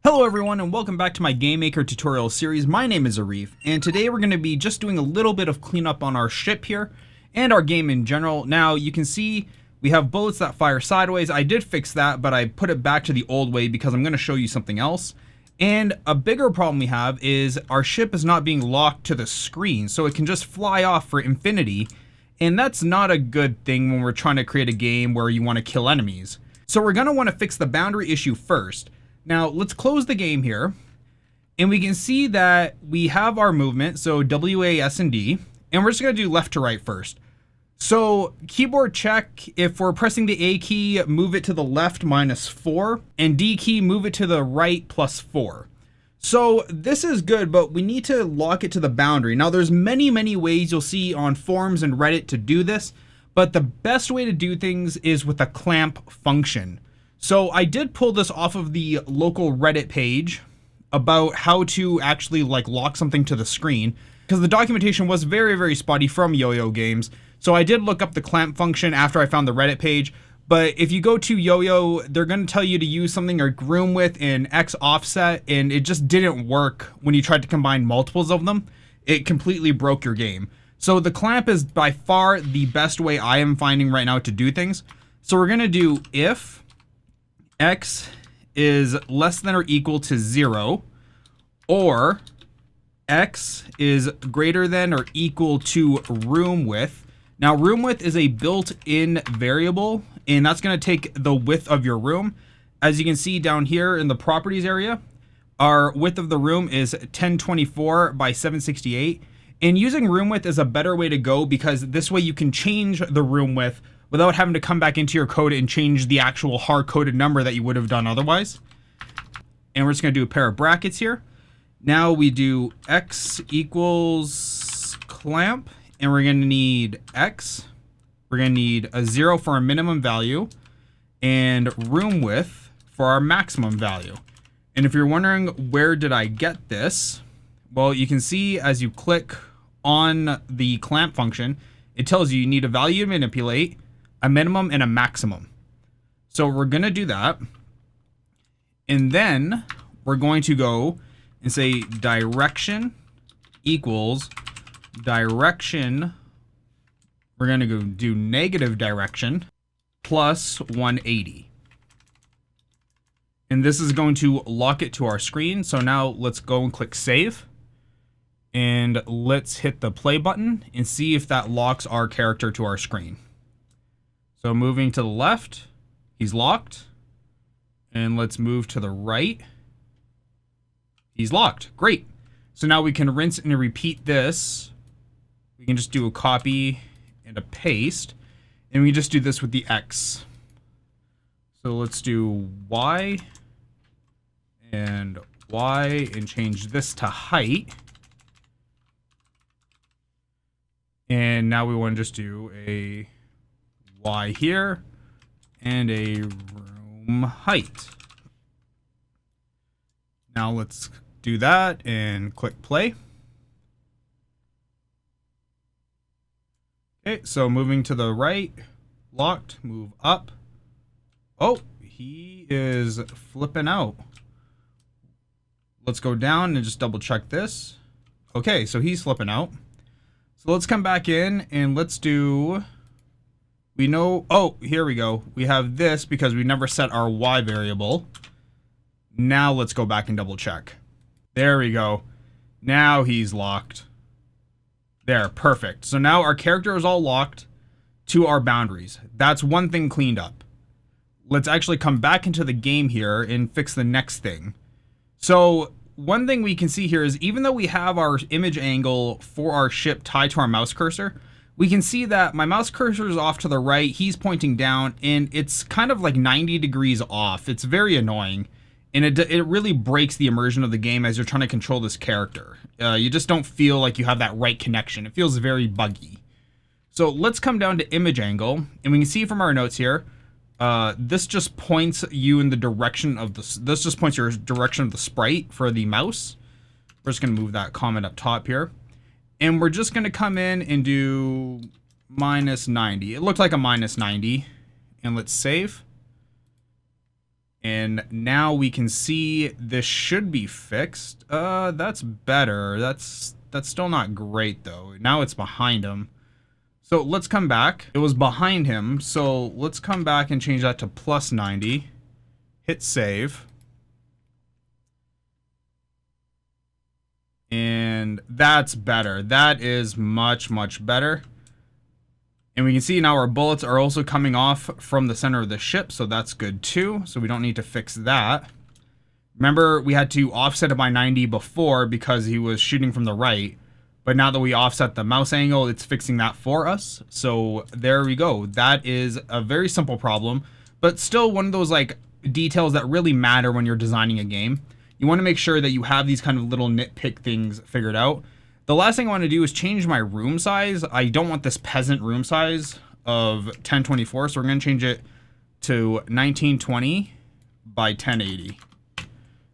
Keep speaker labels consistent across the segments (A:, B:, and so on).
A: Hello everyone and welcome back to my GameMaker tutorial series. My name is Arif and today we're going to be just doing a little bit of cleanup on our ship here and our game in general. Now you can see we have bullets that fire sideways. I did fix that, but I put it back to the old way because I'm going to show you something else. And a bigger problem we have is our ship is not being locked to the screen, so it can just fly off for infinity. And that's not a good thing when we're trying to create a game where you want to kill enemies. So we're going to want to fix the boundary issue first. Now let's close the game here and we can see that we have our movement, so W, A, S, and D, and we're just going to do left to right first. So keyboard check, if we're pressing the A key, move it to the left -4, and D key, move it to the right +4. So this is good, but we need to lock it to the boundary. Now there's many ways you'll see on forums and Reddit to do this, but the best way to do things is with a clamp function. So I did pull this off of the local Reddit page about how to actually lock something to the screen, because the documentation was very spotty from Yo-Yo Games. So I did look up the clamp function after I found the Reddit page, but if you go to Yo-Yo, they're going to tell you to use something like room width and X offset, and it just didn't work when you tried to combine multiples of them. It completely broke your game. So the clamp is by far the best way I am finding right now to do things. So we're going to do if X is less than or equal to 0, or X is greater than or equal to room width. Now room width is a built-in variable, and that's going to take the width of your room. As you can see down here in the properties area, our width of the room is 1024 by 768, and using room width is a better way to go because this way you can change the room width without having to come back into your code and change the actual hard-coded number that you would have done otherwise. And we're just going to do a pair of brackets here. Now we do X equals clamp, and we're going to need X. We're going to need a 0 for our minimum value, and room width for our maximum value. And if you're wondering where did I get this, well, you can see as you click on the clamp function, it tells you need a value to manipulate, a minimum, and a maximum. So we're going to do that. And then we're going to go and say direction equals direction. We're going to go do negative direction plus 180. And this is going to lock it to our screen. So now let's go and click save. And let's hit the play button and see if that locks our character to our screen. So moving to the left, he's locked. And let's move to the right. He's locked. Great. So now we can rinse and repeat this. We can just do a copy and a paste. And we just do this with the X. So let's do Y and Y and change this to height. And now we want to just do a Y here and a room height. Now let's do that and click play. Okay, so moving to the right, locked, move up. Oh, he is flipping out. Let's go down and just double check this. Okay, so he's flipping out. So let's come back in and let's do, we know, oh, here we go. We have this because we never set our Y variable. Now let's go back and double check. There we go. Now he's locked. There, perfect. So now our character is all locked to our boundaries. That's one thing cleaned up. Let's actually come back into the game here and fix the next thing. So one thing we can see here is even though we have our image angle for our ship tied to our mouse cursor, we can see that my mouse cursor is off to the right, he's pointing down, and it's kind of like 90 degrees off. It's very annoying, and it really breaks the immersion of the game as you're trying to control this character. You just don't feel like you have that right connection. It feels very buggy. So let's come down to image angle, and we can see from our notes here, this just points you in the direction of this just points your direction of the sprite for the mouse. We're just going to move that comment up top here. And we're just going to come in and do -90. It looked like a -90. And let's save. And now we can see this should be fixed. That's better. That's still not great though. Now it's behind him. So let's come back. It was behind him. So let's come back and change that to plus 90. Hit save. And that's better. That is much, much better. And we can see now our bullets are also coming off from the center of the ship, so that's good too. So we don't need to fix that. Remember, we had to offset it by 90 before because he was shooting from the right. But now that we offset the mouse angle, it's fixing that for us. So there we go. That is a very simple problem, but still one of those like details that really matter when you're designing a game. You want to make sure that you have these kind of little nitpick things figured out. The last thing I want to do is change my room size. I don't want this peasant room size of 1024, so we're going to change it to 1920 by 1080.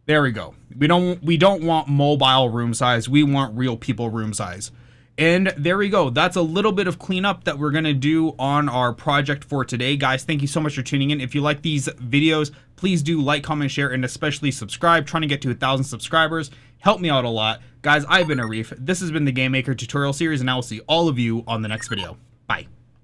A: There we go. We don't want mobile room size. We want real people room size. And there we go. That's a little bit of cleanup that we're going to do on our project for today. Guys, thank you so much for tuning in. If you like these videos, please do like, comment, share, and especially subscribe. Trying to get to 1,000 subscribers. Help me out a lot. Guys, I've been Arif. This has been the GameMaker tutorial series, and I will see all of you on the next video. Bye.